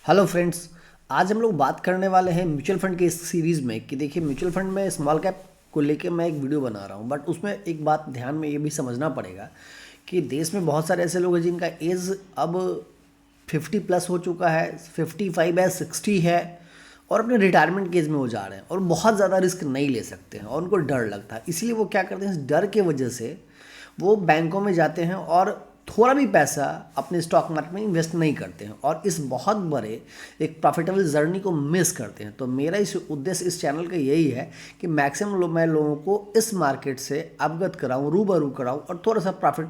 Hello friends. आज हम लोग बात करने वाले हैं म्यूचुअल फंड के इस सीरीज़ में कि देखिए म्यूचुअल फंड में स्मॉल कैप को लेके मैं एक वीडियो बना रहा हूँ, बट उसमें एक बात ध्यान में ये भी समझना पड़ेगा कि देश में बहुत सारे ऐसे लोग हैं जिनका एज अब 50+ हो चुका है, 55 है, 60 है और अपने रिटायरमेंट के एज में वो जा रहे हैं और बहुत ज़्यादा रिस्क नहीं ले सकते हैं और उनको डर लगता है। इसलिए वो क्या करते हैं, इस डर के वजह से वो बैंकों में जाते हैं और थोड़ा भी पैसा अपने स्टॉक मार्केट में इन्वेस्ट नहीं करते हैं और इस बहुत बड़े एक प्रॉफिटेबल जर्नी को मिस करते हैं। तो मेरा इस उद्देश्य इस चैनल का यही है कि मैक्सिमम मैं लोगों को इस मार्केट से अवगत कराऊं, रूबरू कराऊं और थोड़ा सा प्रॉफिट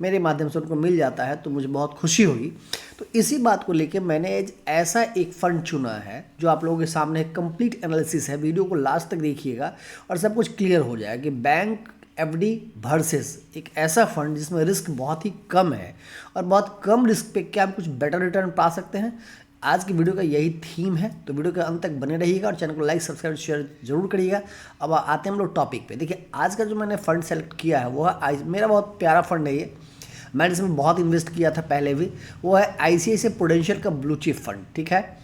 मेरे माध्यम से उनको मिल जाता है तो मुझे बहुत खुशी होगी। तो इसी बात को लेकर मैंने ऐसा एक फंड चुना है जो आप लोगों के सामने कंप्लीट एनालिसिस है। वीडियो को लास्ट तक देखिएगा और सब कुछ क्लियर हो जाएगा कि बैंक एफडी वर्सेस एक ऐसा फंड जिसमें रिस्क बहुत ही कम है और बहुत कम रिस्क पे क्या आप कुछ बेटर रिटर्न पा सकते हैं। आज की वीडियो का यही थीम है, तो वीडियो के अंत तक बने रहिएगा और चैनल को लाइक सब्सक्राइब शेयर जरूर करिएगा। अब आते हैं हम लोग टॉपिक पे। देखिए आज का जो मैंने फंड सेलेक्ट किया है वो है मेरा बहुत प्यारा फंड है ये, मैंने इसमें बहुत इन्वेस्ट किया था पहले भी। वो है ICICI प्रूडेंशियल का ब्लू चिप फंड। ठीक है,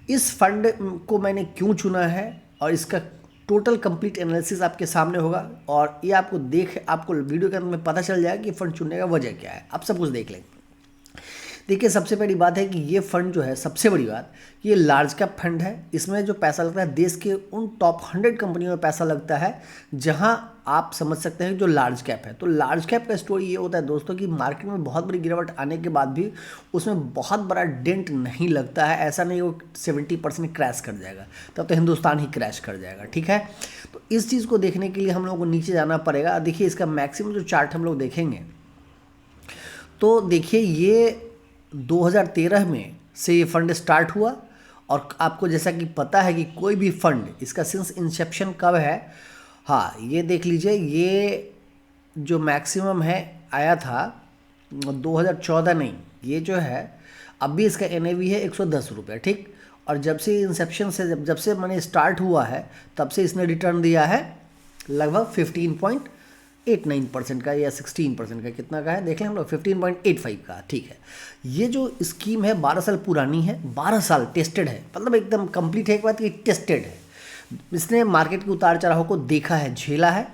इस फंड को मैंने क्यों चुना है और इसका टोटल कंप्लीट एनालिसिस आपके सामने होगा और ये आपको वीडियो के अंदर में पता चल जाएगा कि फंड चुनने का वजह क्या है। आप सब कुछ देख लेंगे। देखिए सबसे बड़ी बात है कि ये फंड जो है, सबसे बड़ी बात ये लार्ज कैप फंड है। इसमें जो पैसा लगता है देश के उन टॉप 100 कंपनियों में पैसा लगता है जहां आप समझ सकते हैं जो लार्ज कैप है। तो लार्ज कैप का स्टोरी ये होता है दोस्तों कि मार्केट में बहुत बड़ी गिरावट आने के बाद भी उसमें बहुत बड़ा डेंट नहीं लगता है। ऐसा नहीं वो 70% क्रैश कर जाएगा, तब तो हिंदुस्तान ही क्रैश कर जाएगा। ठीक है, तो इस चीज़ को देखने के लिए हम लोगों को नीचे जाना पड़ेगा। देखिए इसका मैक्सिमम जो चार्ट हम लोग देखेंगे तो देखिए ये 2013 में से ये फंड स्टार्ट हुआ और आपको जैसा कि पता है कि कोई भी फंड इसका सिंस इंसेप्शन कब है, हाँ ये देख लीजिए, ये जो मैक्सिमम है आया था 2014, नहीं ये जो है अभी इसका NAV है 110 रुपये। ठीक, और जब से इंसेप्शन से जब से मैंने स्टार्ट हुआ है तब से इसने रिटर्न दिया है लगभग 15.89% का या 16% का, कितना का है देख लें हम लोग, 15.85 का। ठीक है, ये जो स्कीम है 12 साल पुरानी है, 12 साल टेस्टेड है, मतलब एकदम कंप्लीट है। एक बात कि टेस्टेड है, इसने मार्केट के उतार चढ़ाव को देखा है, झेला है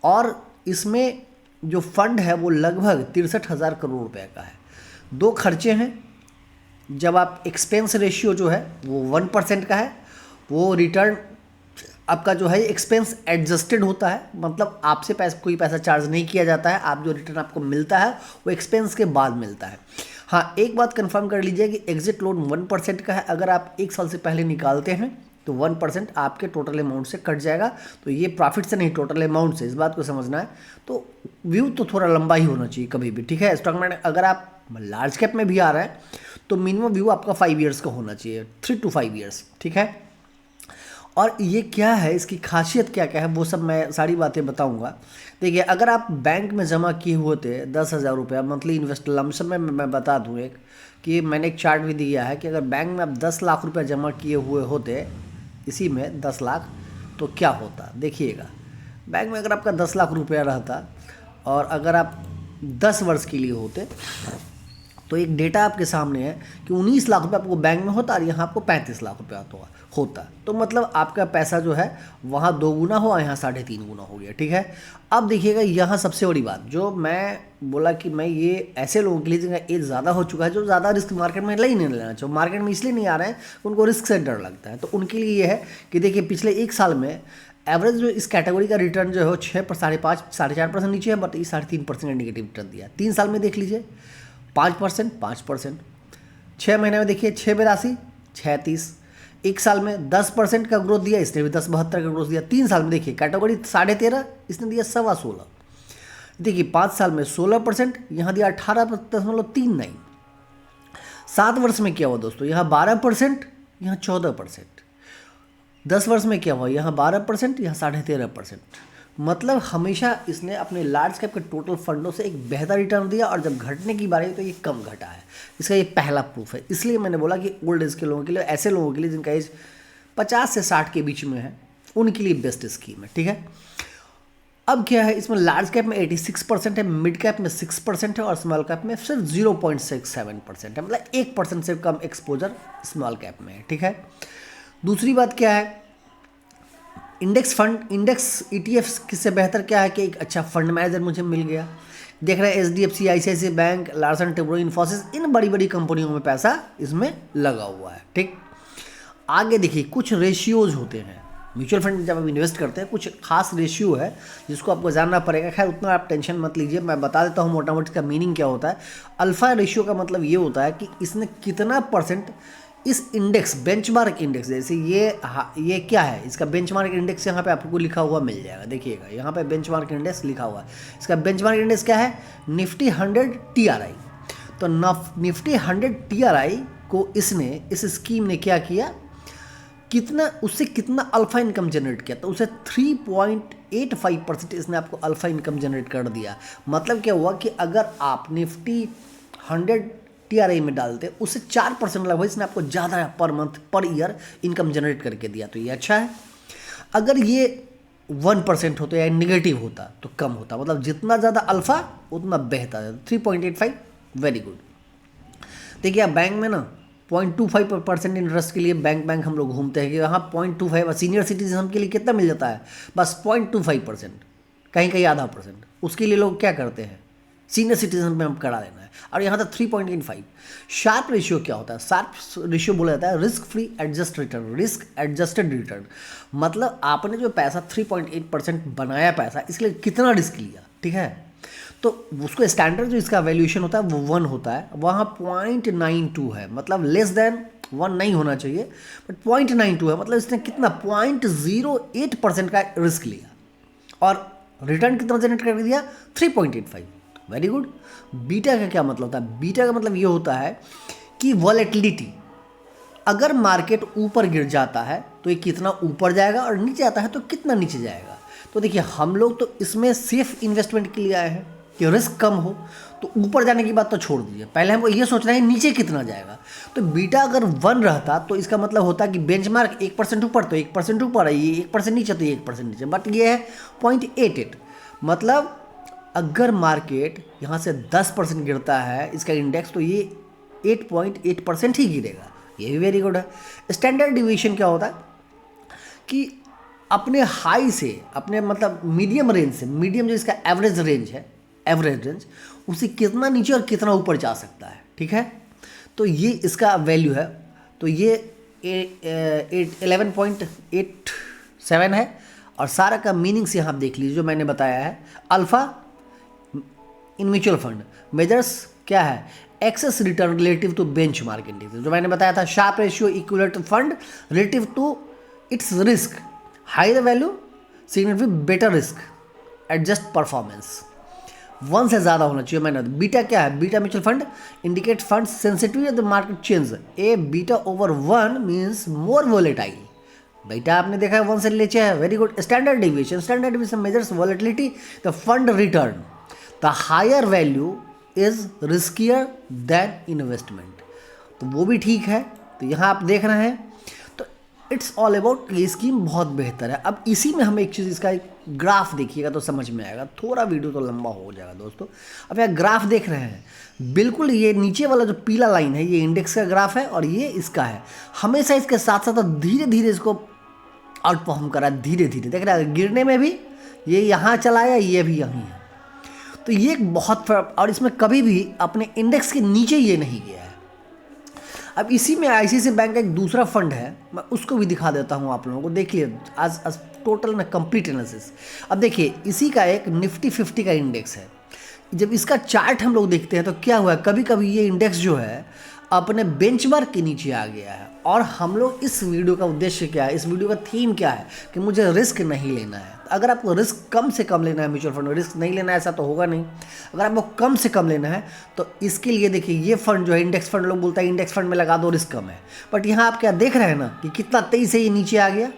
और इसमें जो फंड है वो लगभग 63,000 करोड़ रुपए का है। दो खर्चे हैं, जब आप एक्सपेंस रेशियो जो है वो 1% का है, वो रिटर्न आपका जो है एक्सपेंस एडजस्टेड होता है, मतलब आपसे कोई पैसा चार्ज नहीं किया जाता है, आप जो रिटर्न आपको मिलता है वो एक्सपेंस के बाद मिलता है। हाँ एक बात कंफर्म कर लीजिए कि एग्जिट लोन 1% का है, अगर आप 1 साल से पहले निकालते हैं तो 1% आपके टोटल अमाउंट से कट जाएगा। तो ये प्रॉफिट से नहीं, टोटल अमाउंट से, इस बात को समझना है। तो व्यू तो थोड़ा लंबा ही होना चाहिए कभी भी। ठीक है, स्टॉक मार्केट अगर आप लार्ज कैप में भी आ रहे हैं तो मिनिमम व्यू आपका 5 ईयर्स का होना चाहिए, 3 to 5 ईयर्स। ठीक है, और ये क्या है, इसकी खासियत क्या क्या है, वो सब मैं सारी बातें बताऊंगा। देखिए अगर आप बैंक में जमा किए हुए थे 10,000 रुपया मंथली इन्वेस्ट लमसम में, मैं बता दूं एक कि मैंने एक चार्ट भी दिया है कि अगर बैंक में आप 10 लाख रुपया जमा किए हुए होते, इसी में 10 लाख, तो क्या होता देखिएगा। बैंक में अगर आपका 10 लाख रुपया रहता और अगर आप 10 वर्ष के लिए होते तो एक डेटा आपके सामने है कि 19 लाख रुपये आपको बैंक में होता और यहाँ आपको 35 लाख रुपया होता। तो मतलब आपका पैसा जो है वहाँ 2 गुना हो और यहाँ 3.5 गुना हो गया। ठीक है, अब देखिएगा यहाँ सबसे बड़ी बात जो मैं बोला कि मैं ये ऐसे लोगों के लिए जिनका एज ज़्यादा हो चुका है, जो ज़्यादा रिस्क मार्केट में नहीं लेना चाहिए, मार्केट में इसलिए नहीं आ रहे हैं, उनको रिस्क से डर लगता है। तो उनके लिए ये है कि देखिए पिछले 1 साल में एवरेज जो इस कैटेगरी का रिटर्न जो है 6 5.5 4.5% नीचे है, बट ये 3.5% का निगेटिव रिटर्न दिया। 3 साल में देख लीजिए 5%, 6 महीने में देखिए 6.82, 36, 1 साल में 10% का ग्रोथ दिया, इसने भी 10.72 का ग्रोथ दिया। 3 साल में देखिए कैटेगरी 13.5, इसने दिया 16.25। देखिए 5 साल में 16%, यहाँ दिया 18.39। 7 वर्ष में क्या हुआ दोस्तों, यहाँ 12%, यहाँ 14%। 10 वर्ष में क्या हुआ, यहाँ 12%, यहाँ 13.5%। मतलब हमेशा इसने अपने लार्ज कैप के टोटल फंडों से एक बेहतर रिटर्न दिया और जब घटने की बारी तो ये कम घटा है। इसका ये पहला प्रूफ है। इसलिए मैंने बोला कि ओल्ड एज के लोगों के लिए, ऐसे लोगों के लिए जिनका एज 50 से 60 के बीच में है, उनके लिए बेस्ट स्कीम है। ठीक है, अब क्या है, इसमें लार्ज कैप में 86% है, मिड कैप में 6% है और स्मॉल कैप में सिर्फ 0.67% है, मतलब 1% से कम एक्सपोजर स्मॉल कैप में है। ठीक है, दूसरी बात क्या है, इंडेक्स फंड, इंडेक्स ईटीएफ किससे बेहतर क्या है कि एक अच्छा फंड मैनेजर मुझे मिल गया। देख रहे हैं HDFC, ICICI bank, Larsen Toubro, Infosys, इन बड़ी बड़ी कंपनियों में पैसा इसमें लगा हुआ है। ठीक, आगे देखिए कुछ रेशियोज होते हैं म्यूचुअल फंड में जब आप इन्वेस्ट करते हैं, कुछ खास रेशियो है जिसको आपको जानना पड़ेगा। खैर उतना आप टेंशन मत लीजिए, मैं बता देता हूँ मोटा मोटी इसका मीनिंग क्या होता है। अल्फा रेशियो का मतलब ये होता है कि इसने कितना परसेंट इस इंडेक्स, बेंचमार्क इंडेक्स, जैसे ये क्या है, इसका बेंचमार्क इंडेक्स यहाँ पे आपको लिखा हुआ मिल जाएगा। देखिएगा यहाँ पे बेंचमार्क इंडेक्स लिखा हुआ है, इसका बेंचमार्क इंडेक्स क्या है, निफ्टी 100 TRI। तो निफ्टी 100 TRI को इसने, इस स्कीम ने क्या किया, कितना उससे कितना अल्फा इनकम जनरेट किया, तो उसे 3.85% इसने आपको अल्फा इनकम जनरेट कर दिया। मतलब क्या हुआ कि अगर आप निफ्टी 100 TRI में डालते उससे 4% लगभग इसने आपको ज़्यादा per month per year income generate करके दिया, तो ये अच्छा है। अगर ये 1% होता या नेगेटिव होता तो कम होता, मतलब जितना ज़्यादा अल्फा उतना बेहतर है। 3.85 वेरी गुड। देखिए आप बैंक में ना 0.25% इंटरेस्ट के लिए बैंक हम लोग घूमते हैं कि यहाँ 0.25, सीनियर सिटीजन के लिए कितना मिल जाता है, बस 0.25%, कहीं कहीं आधा %। उसके लिए लोग क्या करते हैं, सीनियर सिटीजन में हम करा देना है, और यहाँ तक 3.85। शार्प रेशियो क्या होता है, शार्प रेशियो बोला जाता है risk free adjust return, risk adjusted return. मतलब आपने जो पैसा 3.8% बनाया पैसा, इसलिए कितना रिस्क लिया, ठीक है, तो उसको स्टैंडर्ड जो इसका वैल्यूएशन होता है वो 1 होता है, वहाँ 0.92 है, मतलब लेस देन 1 नहीं होना चाहिए, बट 0.92 है, मतलब इसने कितना 0.08% का रिस्क लिया और रिटर्न कितना जनरेट कर दिया, 3.85। Very good. बीटा का क्या मतलब होता है, बीटा का मतलब ये होता है कि वॉलेटिलिटी, अगर मार्केट ऊपर गिर जाता है तो ये कितना ऊपर जाएगा और नीचे आता है तो कितना नीचे जाएगा। तो देखिए हम लोग तो इसमें सेफ इन्वेस्टमेंट के लिए आए हैं कि रिस्क कम हो, तो ऊपर जाने की बात तो छोड़ दीजिए, पहले हमको ये सोचना है नीचे कितना जाएगा। तो बीटा अगर 1 रहता तो इसका मतलब होता कि बेंचमार्क 1% ऊपर तो 1% ऊपर है, ये 1% नीचे तो 1% नीचे, बट ये है 0.88। मतलब अगर मार्केट यहाँ से 10% गिरता है इसका इंडेक्स, तो ये 8.8% ही गिरेगा, ये भी वेरी गुड है। स्टैंडर्ड डिविएशन क्या होता है कि अपने हाई से, अपने मतलब मीडियम रेंज से, मीडियम जो इसका एवरेज रेंज है, एवरेज रेंज, उसे कितना नीचे और कितना ऊपर जा सकता है, ठीक है। तो ये इसका वैल्यू है, तो ये 11.87 है, और सारा का मीनिंग से यहाँ आप देख लीजिए जो मैंने बताया है। Alpha in mutual fund measures क्या है, excess return relative to benchmark index, जो मैंने बताया था, Sharpe ratio equal to fund relative to its risk, higher value significant better risk adjust performance, 1 से ज़्यादा होना चाहिए। मैंने बीटा क्या है, beta mutual fund indicate fund sensitive the market change, a beta over 1 means more volatile. Beta आपने देखा है 1 से नीचे है, very good. Standard deviation, standard deviation measures volatility the fund return, the higher value is riskier than investment, तो वो भी ठीक है। तो यहाँ आप देख रहे हैं, तो इट्स ऑल अबाउट, ये स्कीम बहुत बेहतर है। अब इसी में हम एक चीज़, इसका एक ग्राफ देखिएगा तो समझ में आएगा, थोड़ा वीडियो तो लंबा हो जाएगा दोस्तों। अब यहाँ ग्राफ देख रहे हैं, बिल्कुल ये नीचे वाला जो पीला लाइन है ये इंडेक्स का ग्राफ है और ये इसका है। हमेशा इसके साथ साथ धीरे धीरे इसको आउट परफॉर्म करा, धीरे धीरे देख रहा है, गिरने में भी ये यहाँ चला आया, ये भी यहीं है, तो ये एक बहुत, और इसमें कभी भी अपने इंडेक्स के नीचे ये नहीं गया है। अब इसी में आईसीआईसीआई बैंक का एक दूसरा फंड है, मैं उसको भी दिखा देता हूँ आप लोगों को, देखिए आज टोटल ना कंप्लीट एनालिसिस। अब देखिए इसी का एक निफ्टी 50 का इंडेक्स है, जब इसका चार्ट हम लोग देखते हैं तो क्या हुआ है, कभी कभी ये इंडेक्स जो है अपने बेंचमार्क के नीचे आ गया है। और हम लोग, इस वीडियो का उद्देश्य क्या है, इस वीडियो का थीम क्या है कि मुझे रिस्क नहीं लेना है। अगर आपको रिस्क कम से कम लेना है म्यूचुअल फंड में, रिस्क नहीं लेना है ऐसा तो होगा नहीं, अगर आपको कम से कम लेना है तो इसके लिए देखिए ये फंड जो है इंडेक्स फंड, लोग बोलता है इंडेक्स फंड में लगा दो रिस्क कम है, बट यहाँ आप क्या देख रहे हैं ना कि कितना तेज़ी से ये नीचे आ गया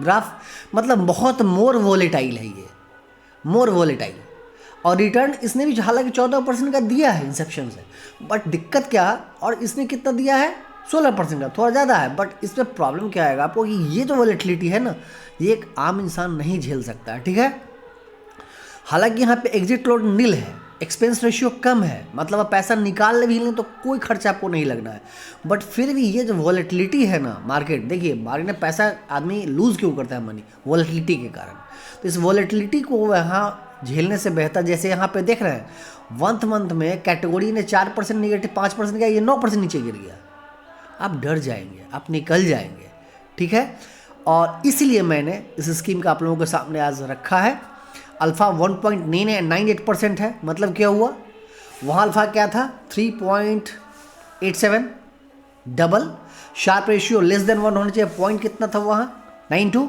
ग्राफ, मतलब बहुत मोर वोलेटाइल है ये, मोर वोलेटाइल। और रिटर्न इसने भी हालांकि 14% का दिया है इंसेप्शन से, बट दिक्कत क्या, और इसने कितना दिया है 16% का, थोड़ा ज़्यादा है, बट इसमें प्रॉब्लम क्या आएगा आपको कि ये जो वॉलेटिलिटी है ना, ये एक आम इंसान नहीं झेल सकता है, ठीक है। हालांकि यहाँ पे एग्जिट लोड नील है, एक्सपेंस रेशियो कम है, मतलब आप पैसा निकाल भी लें तो कोई खर्चा आपको नहीं लगना है। बट फिर भी ये जो वॉलेटिलिटी है ना, मार्केट देखिए, मार्केट में पैसा आदमी लूज़ क्यों करता है, मनी वॉलेटिलिटी के कारण। तो इस वॉलेटिलिटी को यहाँ झेलने से बेहतर, जैसे यहाँ पे देख रहे हैं 1 मंथ में कैटेगरी ने 4% निगेटिव 5% गया, ये 9% नीचे गिर गया। आप डर जाएंगे, आप निकल जाएंगे, ठीक है। और इसलिए मैंने इस स्कीम का आप लोगों के सामने आज रखा है। अल्फ़ा 1.98% है, मतलब क्या हुआ, वहाँ अल्फ़ा क्या था 3.87, double. Sharpe ratio less than 1 होना चाहिए, पॉइंट कितना था वहाँ 92,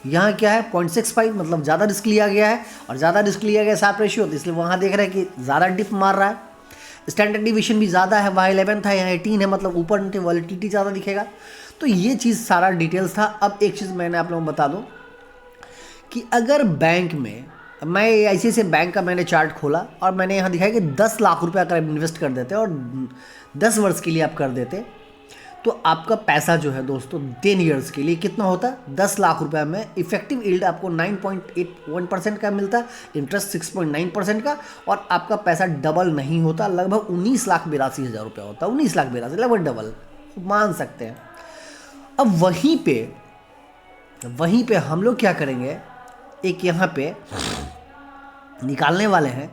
यहाँ क्या है 0.65, मतलब ज़्यादा रिस्क लिया गया है, और ज़्यादा रिस्क लिया गया शार्प रेशियो, तो इसलिए वहाँ देख रहे हैं कि ज़्यादा डिप मार रहा है। स्टैंडर्ड डिविएशन भी ज़्यादा है, वहाँ 11 था, यहाँ 18 है, मतलब ऊपर नीचे वॉलेटिलिटी ज़्यादा दिखेगा। तो ये चीज़ सारा डिटेल्स था। अब एक चीज़ मैंने आप लोगों को बता दूं कि अगर बैंक में, मैं ICICI बैंक का मैंने चार्ट खोला और मैंने यहाँ दिखाया कि 10 लाख रुपए अगर आप इन्वेस्ट कर देते और 10 वर्ष के लिए आप कर देते, तो आपका पैसा जो है दोस्तों 10 ईयर्स के लिए कितना होता है, 10 लाख रुपए में इफेक्टिव यील्ड आपको 9.81% का मिलता है, इंटरेस्ट 6.9% का, और आपका पैसा डबल नहीं होता, लगभग 19,82,000 रुपया होता है, 19,82,000 लगभग डबल मान सकते हैं। अब वहीं पे हम लोग क्या करेंगे, एक यहाँ पे निकालने वाले हैं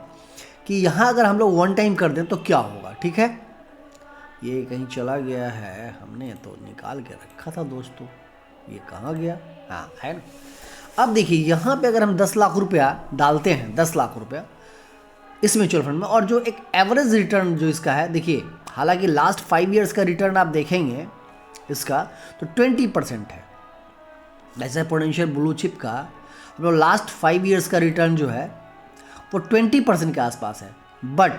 कि यहाँ अगर हम लोग 1 टाइम कर दें तो क्या होगा, ठीक है। ये कहीं चला गया है, हमने तो निकाल के रखा था दोस्तों, ये कहाँ गया, हाँ है ना। अब देखिए यहाँ पे अगर हम 10 लाख रुपया डालते हैं, 10 लाख रुपया इस म्यूचुअल फंड में, और जो एक एवरेज रिटर्न जो इसका है, देखिए हालांकि लास्ट 5 ईयर्स का रिटर्न आप देखेंगे इसका तो 20% है। ऐसा पोटेंशियल ब्लू चिप का हम लोग लास्ट 5 ईयर्स का रिटर्न जो है वो 20% के आसपास है, बट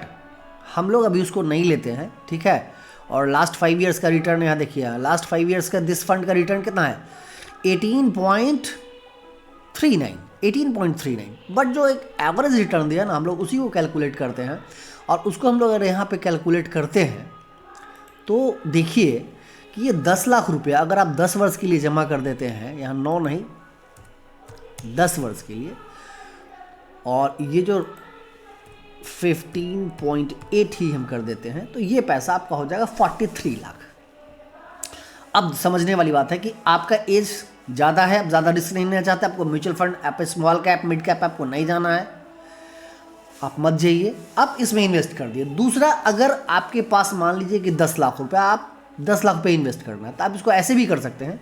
हम लोग अभी उसको नहीं लेते हैं, ठीक है। और लास्ट 5 ईयर्स का रिटर्न यहाँ देखिए, लास्ट 5 ईयर्स का दिस फंड का रिटर्न कितना है 18.39, बट जो एक एवरेज रिटर्न दिया ना, हम लोग उसी को कैलकुलेट करते हैं, और उसको हम लोग अगर यहाँ पे कैलकुलेट करते हैं तो देखिए कि ये 10 लाख रुपया अगर आप 10 वर्ष के लिए जमा कर देते हैं, यहाँ 9 नहीं 10 वर्ष के लिए, और ये जो 15.8 ही हम कर देते हैं, तो ये पैसा आपका हो जाएगा 43 लाख। अब समझने वाली बात है कि आपका एज ज़्यादा है, आप ज़्यादा रिस्क नहीं लेना चाहते, आपको म्यूचुअल फंड आप स्मॉल कैप मिड कैप आपको नहीं जाना है, आप मत जाइए, आप इसमें इन्वेस्ट कर दिए। दूसरा, अगर आपके पास मान लीजिए कि 10 लाख रुपया, आप 10 लाख रुपये इन्वेस्ट करना है, तो आप इसको ऐसे भी कर सकते हैं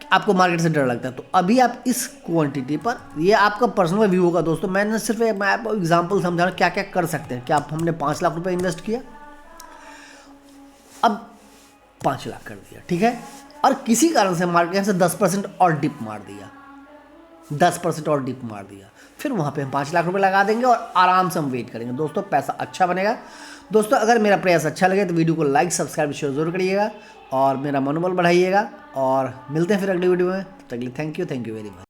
कि आपको मार्केट से डर लगता है, तो अभी आप इस क्वांटिटी पर, ये आपका पर्सनल व्यू होगा दोस्तों, मैंने सिर्फ मैं आपको एग्जांपल समझा रहा हूँ क्या क्या कर सकते हैं। क्या आप, हमने 5 लाख रुपये इन्वेस्ट किया, अब 5 लाख कर दिया, ठीक है, और किसी कारण से मार्केट से 10% और डिप मार दिया, 10% और डिप मार दिया, फिर वहाँ पे हम 5 लाख रुपए लगा देंगे और आराम से हम वेट करेंगे दोस्तों, पैसा अच्छा बनेगा। दोस्तों अगर मेरा प्रयास अच्छा लगे तो वीडियो को लाइक सब्सक्राइब शेयर जरूर करिएगा और मेरा मनोबल बढ़ाइएगा, और मिलते हैं फिर अगली वीडियो में। तब तक के लिए थैंक यू वेरी मच।